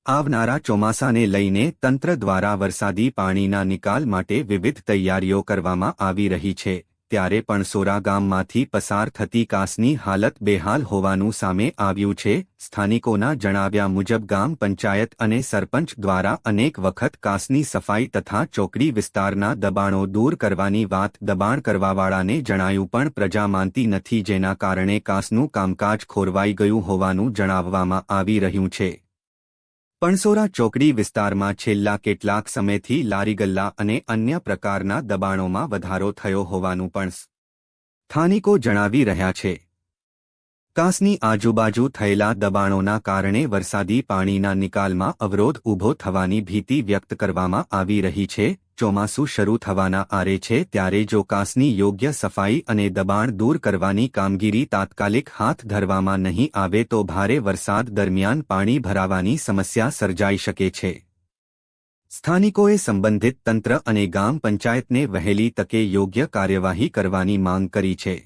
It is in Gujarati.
આવનારા ચોમાસાને લઈને તંત્ર દ્વારા વરસાદી પાણીના નિકાલ માટે વિવિધ તૈયારીઓ કરવામાં આવી રહી છે, ત્યારે પણસોરા ગામમાંથી પસાર થતી કાસની હાલત બેહાલ હોવાનું સામે આવ્યું છે। સ્થાનિકોના જણાવ્યા મુજબ ગામ પંચાયત અને સરપંચ દ્વારા અનેક વખત કાસની સફાઈ તથા ચોકડી વિસ્તારના દબાણો દૂર કરવાની વાત દબાણ કરવાવાળાને જણાયું પણ પ્રજા માનતી નથી, જેના કારણે કાસનું કામકાજ ખોરવાઈ ગયું હોવાનું જણાવવામાં આવી રહ્યું છે। પણસોરા ચોકડી વિસ્તારમાં છેલ્લા કેટલાક સમયથી લારીગલ્લા અને અન્ય પ્રકારના દબાણોમાં વધારો થયો હોવાનું પણ સ્થાનિકો જણાવી રહ્યા છે। કાસની આજુબાજુ થયેલા દબાણોના કારણે વરસાદી પાણીના નિકાલમાં અવરોધ ઊભો થવાની ભીતિ વ્યક્ત કરવામાં આવી રહી છે। ચોમાસું શરૂ થવાના આરે છે, ત્યારે જો કાસની યોગ્ય સફાઈ અને દબાણ દૂર કરવાની કામગીરી તાત્કાલિક હાથ ધરવામાં નહીં આવે તો ભારે વરસાદ દરમિયાન પાણી ભરાવાની સમસ્યા સર્જાઈ શકે છે। સ્થાનિકોએ સંબંધિત તંત્ર અને ગામ પંચાયતને વહેલી તકે યોગ્ય કાર્યવાહી કરવાની માંગ કરી છે।